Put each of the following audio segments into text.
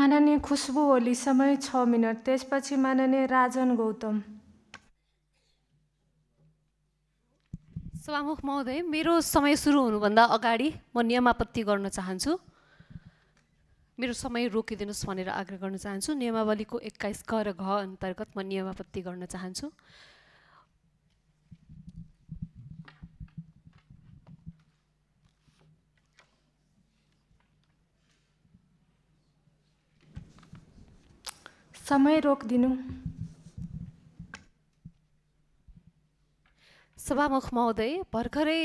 माननीय खुशबु ओली, समय 6 मिनट। त्यसपछि माननीय राजन गौतम। सभामुख महोदय, मेरो समय सुरु हुनुभन्दा अगाडि म नियमावली गर्न चाहन्छु। मेरो समय रोकिदिनुहोस् भनेर आग्रह गर्न चाहन्छु। नियमावलीको 21 क र घ अन्तर्गत म नियमावली गर्न चाहन्छु। समय रोकिदिनु। सभामुख महोदय, भर्खरै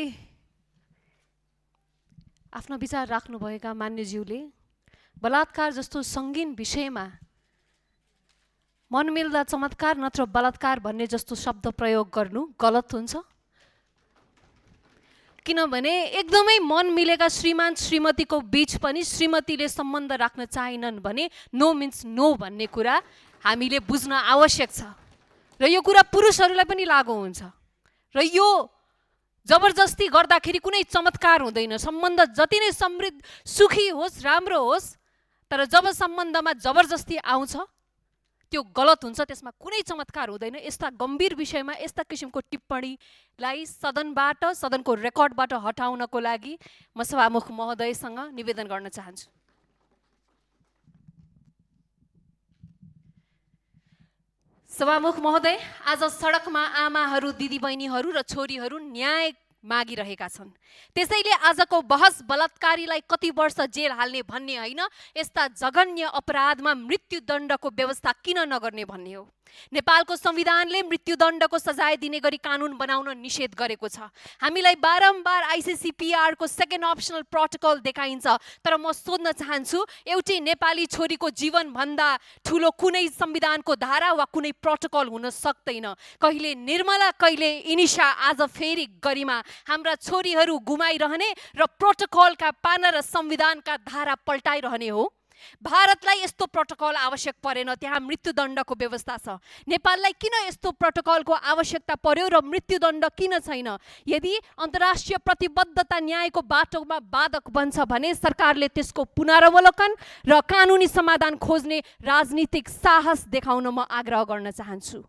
आफ्नो विचार राख्नुभएका मान्यज्यूले बलात्कार जस्तो सङ्गीन विषयमा मन मिल्दा चमत्कार नत्र बलात्कार भन्ने जस्तो शब्द प्रयोग गर्नु गलत हुन्छ। किनभने एकदमै मन मिलेका श्रीमान श्रीमतीको बीच पनि श्रीमतीले सम्बन्ध राख्न चाहिनन् भने नो मिन्स नो भन्ने कुरा हामीले बुझ्न आवश्यक छ र यो कुरा पुरुषहरूलाई पनि लागू हुन्छ। र यो जबरजस्ती गर्दाखेरि कुनै चमत्कार हुँदैन। सम्बन्ध जति नै समृद्ध सुखी होस् राम्रो होस्, तर जब सम्बन्धमा जबरजस्ती आउँछ त्यो गलत हुन्छ, त्यसमा कुनै चमत्कार हुँदैन। यस्ता गम्भीर विषयमा यस्ता किसिमको टिप्पणीलाई सदनबाट सदनको रेकर्डबाट हटाउनको लागि म सभामुख महोदयसँग निवेदन गर्न चाहन्छु। सभामुख महोदय, आज सडकमा आमाहरू, दिदीबहिनीहरू र छोरीहरू न्याय मागिरहेका छन्। त्यसैले आजको बहस बलात्कारीलाई कति वर्ष जेल हाल्ने भन्ने होइन, यस्ता जघन्य अपराधमा मृत्युदण्डको व्यवस्था किन नगर्ने भन्ने हो। नेपालको संविधानले मृत्युदण्डको सजाय दिने गरी कानुन बनाउन निषेध गरेको छ। हामीलाई बारम्बार ICCPR को सेकेन्ड अप्सनल प्रोटोकल देखाइन्छ, तर म सोध्न चाहन्छु, एउटै नेपाली छोरीको जीवनभन्दा ठुलो कुनै संविधानको धारा वा कुनै प्रोटोकल हुन सक्दैन। कहिले निर्मला, कहिले इनिशा, आज फेरि गरिमा। हाम्रा छोरीहरू गुमाइरहने र प्रोटोकलका पाना र संविधानका धारा पल्टाइरहने हो। भारतलाई यस्तो प्रोटोकल आवश्यक परेन, त्यहाँ मृत्युदण्डको व्यवस्था छ। नेपाललाई किन यस्तो प्रोटोकलको आवश्यकता पर्यो र मृत्युदण्ड किन छैन? यदि अन्तर्राष्ट्रिय प्रतिबद्धता न्यायको बाटोमा बाधक बन्छ भने सरकारले त्यसको पुनरावलोकन र कानुनी समाधान खोज्ने राजनीतिक साहस देखाउन म आग्रह गर्न चाहन्छु।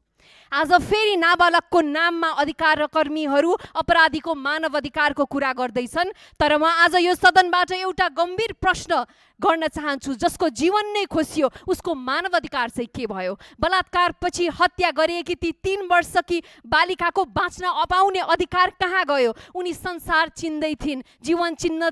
आज फेरि नाबालकको नाममा अधिकार कर्मीहरू अपराधीको मानव अधिकारको कुरा गर्दैछन्, तर म आज यो सदनबाट एउटा गम्भीर प्रश्न गर्न चाहन्छु। जसको जीवन नै खोसियो उसको मानव अधिकार चाहिँ के भयो? बलात्कार पछि हत्या गरिएकी ती 3 वर्षकी बालिकाको बाँच्न अपाउने अधिकार कहाँ गयो? उनी संसार चिन्दै थिइन्, जीवन चिन्न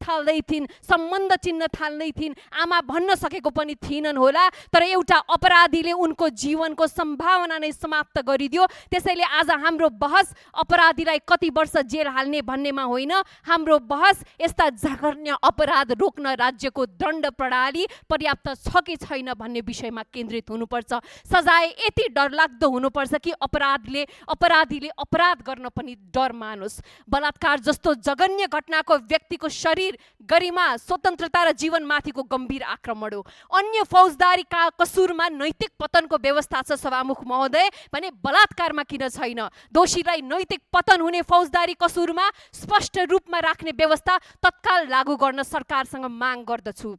थाल्दै थिइन्, सम्बन्ध चिन्न थाल्दै थिइन्, आमा भन्न सकेको पनि थिएनन् होला, तर एउटा अपराधीले उनको जीवनको सम्भावना नै समाप्त गरिदियो। त्यसैले आज हाम्रो बहस अपराधीलाई कति वर्ष जेल हाल्ने भन्नेमा होइन, हाम्रो बहस यस्ता जघन्य अपराध रोक्न राज्यको दण्ड प्रणाली पर्याप्त छ कि छैन भन्ने विषयमा केन्द्रित हुनुपर्छ। सजाय यति डरलाग्दो हुनुपर्छ कि अपराधीले अपराध गर्न पनि डर मानोस्। बलात्कार जस्तो जघन्य घटनाको व्यक्तिको शरीर, गरिमा, स्वतन्त्रता र जीवनमाथिको गम्भीर आक्रमण हो। अन्य फौजदारी कसुरमा नैतिक पतनको व्यवस्था छ सभामुख महोदय भने बलात्कारमा किन छैन? दोषीलाई नैतिक पतन हुने फौजदारी कसुरमा स्पष्ट रूपमा राख्ने व्यवस्था तत्काल लागू गर्न सरकारसँग माग गर्दछु।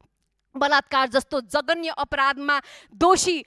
बलात्कार जस्तो जघन्य अपराधमा दोषी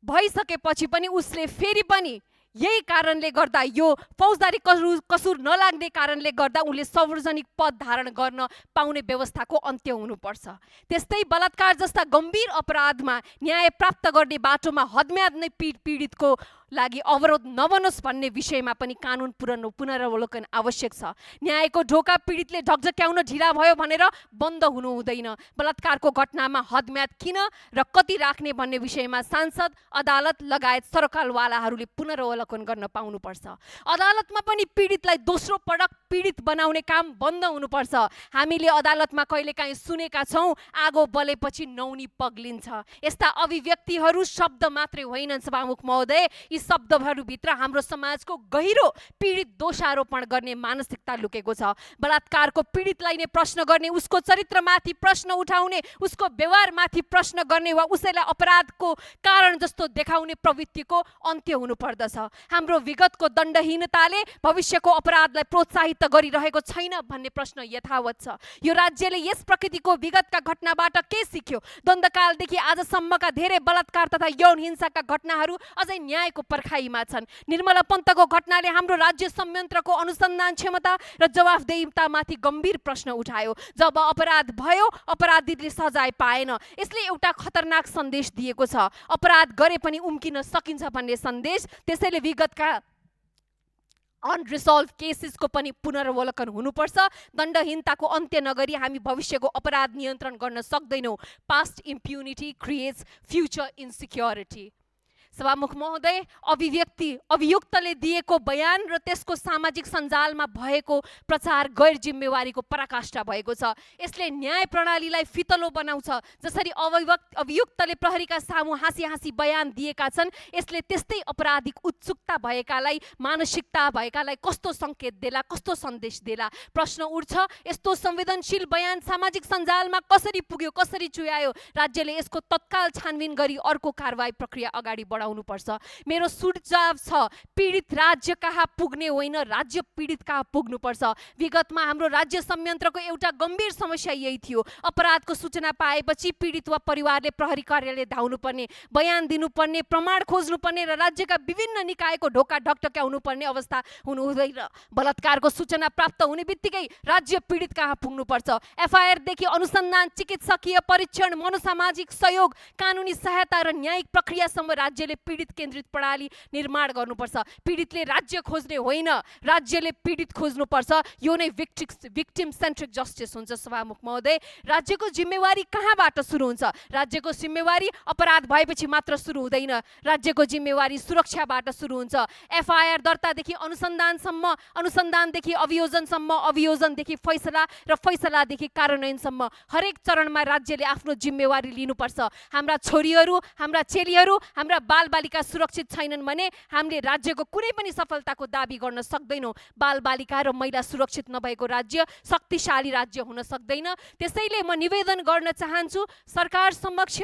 भइसकेपछि पनि उसले फेरि पनि यही कारणले गर्दा, यो फौजदारी कसुर नलाग्ने कारणले गर्दा उनले सार्वजनिक पद धारण गर्न पाउने व्यवस्थाको अन्त्य हुनुपर्छ। त्यस्तै बलात्कार जस्ता गम्भीर अपराधमा न्याय प्राप्त गर्ने बाटोमा हदम्याद नै पीडितको लागि अवरोध नबनोस् भन्ने विषयमा पनि कानुन पुनरावलोकन आवश्यक छ। न्यायको ढोका पीडितले ढकझक्याउन ढिला भयो भनेर बन्द हुनु हुँदैन। बलात्कारको घटनामा हदम्याद किन र कति राख्ने भन्ने विषयमा सांसद, अदालत लगायत सरकारवालाहरूले पुनरावलोकन गर्न पाउनुपर्छ। अदालतमा पनि पीडितलाई दोस्रो पटक पीडित बनाउने काम बन्द हुनुपर्छ। हामीले अदालतमा कहिलेकाहीँ सुनेका छौँ, आगो बलेपछि नौनी पग्लिन्छ। यस्ता अभिव्यक्तिहरू शब्द मात्रै होइनन् सभामुख महोदय, यी शब्दहरूभित्र हाम्रो समाजको गहिरो पीडित दोषारोपण गर्ने मानसिकता लुकेको छ। बलात्कारको पीडितलाई नै प्रश्न गर्ने, उसको चरित्रमाथि प्रश्न उठाउने, उसको व्यवहारमाथि प्रश्न गर्ने वा उसैलाई अपराधको कारण जस्तो देखाउने प्रवृत्तिको अन्त्य हुनुपर्दछ। हाम्रो विगतको दण्डहीनताले भविष्यको अपराधलाई प्रोत्साहित त गरिरहेको छैन भन्ने प्रश्न यथावत छ। यो राज्यले यस प्रकृतिको विगतका घटनाबाट के सिक्यो? द्वन्द्वकालदेखि आजसम्मका धेरै बलात्कार तथा यौन हिंसाका घटनाहरू अझै न्यायको पर्खाइमा छन्। निर्मला पन्तको घटनाले हाम्रो राज्य संयन्त्रको अनुसन्धान क्षमता र जवाफदेहितामाथि गम्भीर प्रश्न उठायो। जब अपराध भयो, अपराधीले सजाय पाएन। यसले एउटा खतरनाक सन्देश दिएको छ, अपराध गरे पनि उम्किन सकिन्छ भन्ने सन्देश। त्यसैले विगतका अनरिसल्भ केसेसको पनि पुनरावलोकन हुनुपर्छ। दण्डहीनताको अन्त्य नगरी हामी भविष्यको अपराध नियन्त्रण गर्न सक्दैनौँ। Past impunity creates future insecurity. सभामुख महोदय, अभियुक्तले दिएको बयान र त्यसको सामाजिक सञ्जालमा भएको प्रचार गैर जिम्मेवारीको पराकाष्ठा भएको छ। यसले न्याय प्रणालीलाई फितलो बनाउँछ। जसरी अभियुक्तले प्रहरीका सामु हाँसी हाँसी बयान दिएका छन्, यसले त्यस्तै अपराधिक उत्सुकता भएकालाई, मानसिकता भएकालाई कस्तो सङ्केत देला, कस्तो सन्देश देला? प्रश्न उठ्छ, यस्तो संवेदनशील बयान सामाजिक सञ्जालमा कसरी पुग्यो, कसरी चुयायो? राज्यले यसको तत्काल छानबिन गरी अर्को कारबाही प्रक्रिया अगाडि बढाउनुपर्छ। मेरो सुझाव छ, पीडित राज्य कहाँ पुग्ने होइन, राज्य पीडित कहाँ पुग्नुपर्छ। विगतमा हाम्रो राज्य संयन्त्रको एउटा गम्भीर समस्या यही थियो। अपराधको सूचना पाएपछि पीडित वा परिवारले प्रहरी कार्यालय धाउनुपर्ने, बयान दिनुपर्ने, प्रमाण खोज्नुपर्ने र राज्यका विभिन्न निकायको ढोका ढकढक्याउनुपर्ने अवस्था हुनु हुँदैन। बलात्कारको सूचना प्राप्त हुने बित्तिकै राज्य पीडित कहाँ पुग्नुपर्छ। एफआइआरदेखि अनुसन्धान, चिकित्सकीय परीक्षण, मनोसामाजिक सहयोग, कानुनी सहायता र न्यायिक प्रक्रियासम्म राज्यले पीडित केन्द्रित प्रणाली निर्माण गर्नुपर्छ। पीडितले राज्य खोज्ने होइन, राज्यले पीडित खोज्नुपर्छ। यो नै विक्टिम सेन्ट्रिक जस्टिस हुन्छ। सभामुख महोदय, राज्यको जिम्मेवारी कहाँबाट सुरु हुन्छ? राज्यको जिम्मेवारी अपराध भएपछि मात्र सुरु हुँदैन। राज्यको जिम्मेवारी सुरक्षाबाट सुरु हुन्छ। एफआइआर दर्तादेखि अनुसन्धानसम्म, अनुसन्धानदेखि अभियोजनसम्म, अभियोजनदेखि फैसला र फैसलादेखि कार्यान्वयनसम्म हरेक चरणमा राज्यले आफ्नो जिम्मेवारी लिनुपर्छ। हाम्रा छोरीहरू, हाम्रा चेलीहरू, हाम्रा बालबालिका सुरक्षित छैनन् भने हामीले राज्यको कुनै पनि सफलताको दाबी गर्न सक्दैनौँ। बालबालिका र महिला सुरक्षित नभएको राज्य शक्तिशाली राज्य हुन सक्दैन। त्यसैले म निवेदन गर्न चाहन्छु सरकार समक्ष,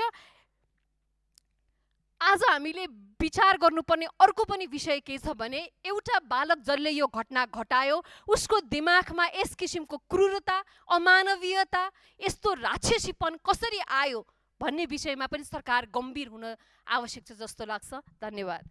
आज हामीले विचार गर्नुपर्ने अर्को पनि विषय के छ भने, एउटा बालक जसले यो घटना घटायो उसको दिमागमा यस किसिमको क्रूरता, अमानवीयता, यस्तो राक्षसीपन कसरी आयो भन्ने विषयमा पनि सरकार गम्भीर हुन आवश्यक छ जस्तो लाग्छ। धन्यवाद।